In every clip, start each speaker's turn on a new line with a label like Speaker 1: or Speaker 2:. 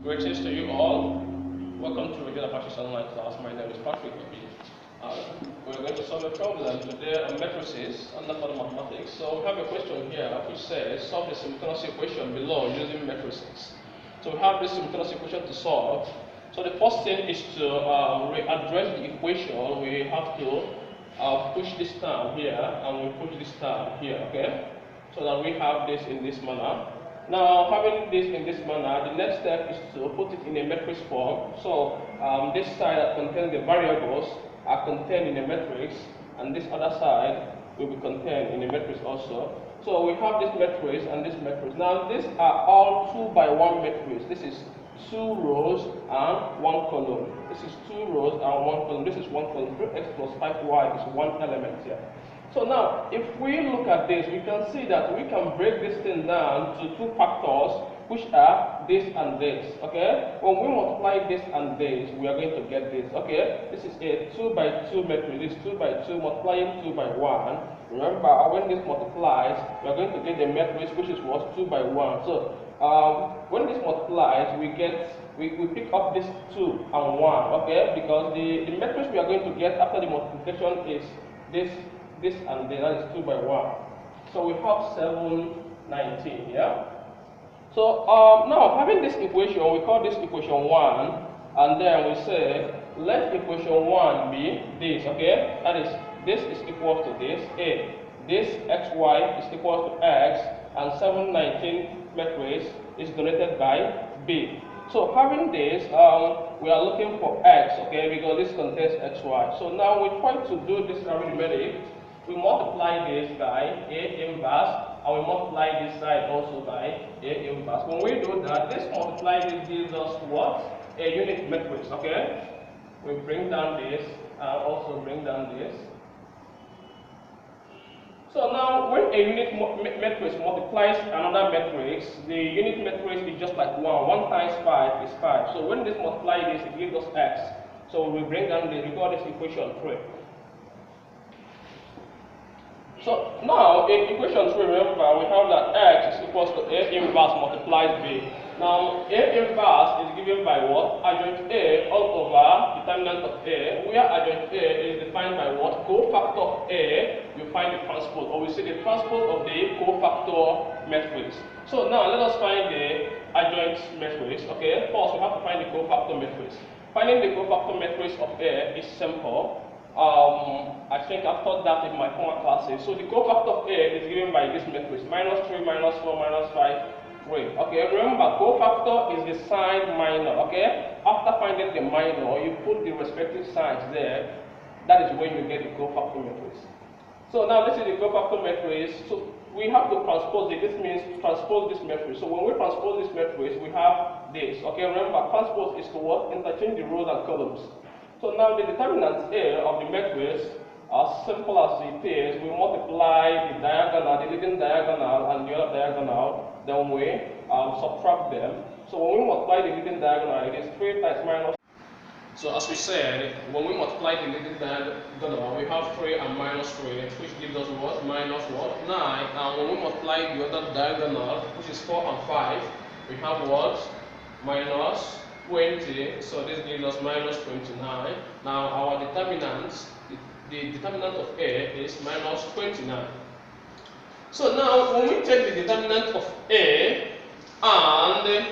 Speaker 1: Greetings to you all. Welcome to Regina Pacis online class. My name is Patrick. We're going to solve a problem today on matrices under further mathematics. So we have a question here which says solve the simultaneous equation below using matrices. So we have this simultaneous equation to solve. So the first thing is to readdress the equation. We have to push this term here and we push this term here, okay? So that we have this in this manner. Now, having this in this manner, the next step is to put it in a matrix form. So, this side that contains the variables are contained in a matrix, and this other side will be contained in a matrix also. So, we have this matrix and this matrix. Now, these are all 2 by 1 matrix. This is 2 rows and 1 column. This is 2 rows and 1 column. This is 1 column. 3x plus 5y is 1 element here. So now, if we look at this, we can see that we can break this thing down to 2 factors, which are this and this, okay? When we multiply this and this, we are going to get this, okay? This is a 2 by 2 matrix. This is 2 by 2 multiplying 2 by 1. Remember, when this multiplies, we are going to get the matrix, which is what? 2 by 1. So, when this multiplies, we pick up this 2 and 1, okay? Because the matrix we are going to get after the multiplication is this and that is 2 by 1. So we have 719, yeah? So now having this equation, we call this equation 1, and then we say let equation 1 be this, okay? That is, this is equal to this, A. This xy is equal to x, and 719 matrix is denoted by B. So having this, we are looking for x, okay, because this contains xy. So now we try to do this arithmetic. We multiply this by A inverse, and we multiply this side also by A inverse. When we do that, this multiply this gives us what? A unit matrix, okay? We bring down this, and also bring down this. So now, when a unit matrix multiplies another matrix, the unit matrix is just like 1. 1 times 5 is 5. So when this multiplies this, it gives us x. So we bring down this, we call this equation 3. So now, in equation 3, remember, we have that x is equal to A inverse multiplies B. Now, A inverse is given by what? Adjoint A all over determinant of A, where adjoint A is defined by what? Cofactor of A, you find the transpose, or we say the transpose of the cofactor matrix. So now, let us find the adjoint matrix, okay? First, we have to find the cofactor matrix. Finding the cofactor matrix of A is simple. I think I've taught that in my former classes. So the cofactor of A is given by this matrix, minus 3, minus 4, minus 5, 3. Okay, remember, cofactor is the sign minor, okay? After finding the minor, you put the respective signs there. That is when you get the cofactor matrix. So now this is the cofactor matrix. So we have to transpose it. This means transpose this matrix. So when we transpose this matrix, we have this. Okay, remember, transpose is to what? Interchange the rows and columns. So now the determinants A of the matrix, as simple as it is, we multiply the diagonal, the leading diagonal and the other diagonal, then we subtract them. So when we multiply the leading diagonal, it is 3 times minus. So as we said, when we multiply the leading diagonal, we have 3 and minus 3, which gives us what? Minus what? 9. And when we multiply the other diagonal, which is 4 and 5, we have what? Minus 20, so this gives us minus 29. Now our determinants, the determinant of A is minus 29. So now when we take the determinant of A and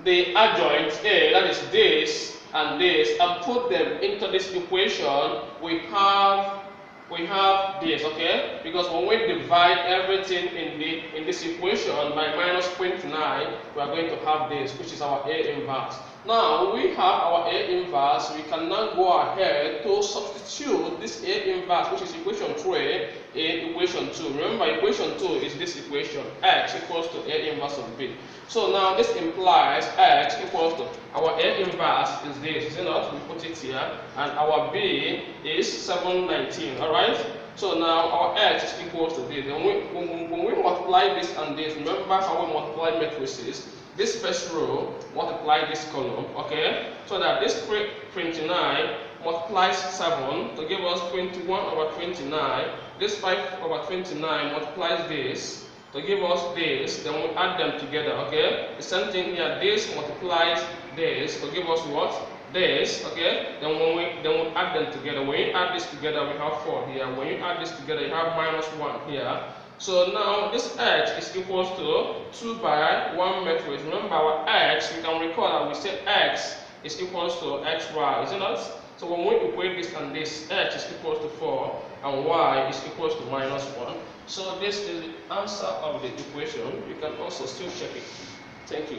Speaker 1: the adjoint A, that is this and this, and put them into this equation, we have this, okay? Because when we divide everything in this equation by minus 29, we are going to have this, which is our A inverse. Now we have our A inverse. We can now go ahead to substitute this A inverse, which is equation 3, in equation 2. Remember, equation 2 is this equation, x equals to A inverse of B. So now this implies x equals to our A inverse is this, is it not? We put it here, and our B is 719. All right. So now our x is equal to this. And when we multiply this and this, remember how we multiply matrices. This first row multiply this column, okay? So that this 29 multiplies 7 to give us 21 over 29. This 5 over 29 multiplies this to give us this, then we add them together, okay? The same thing here, this multiplies this to give us what? This, okay? Then we add them together. When you add this together, we have 4 here. When you add this together, you have -1 here. So now this x is equals to 2 by 1 matrix. Remember our x, you can recall that we said x is equals to xy, isn't it? So when we equate this and this, x is equals to 4 and y is equals to -1. So this is the answer of the equation. You can also still check it. Thank you.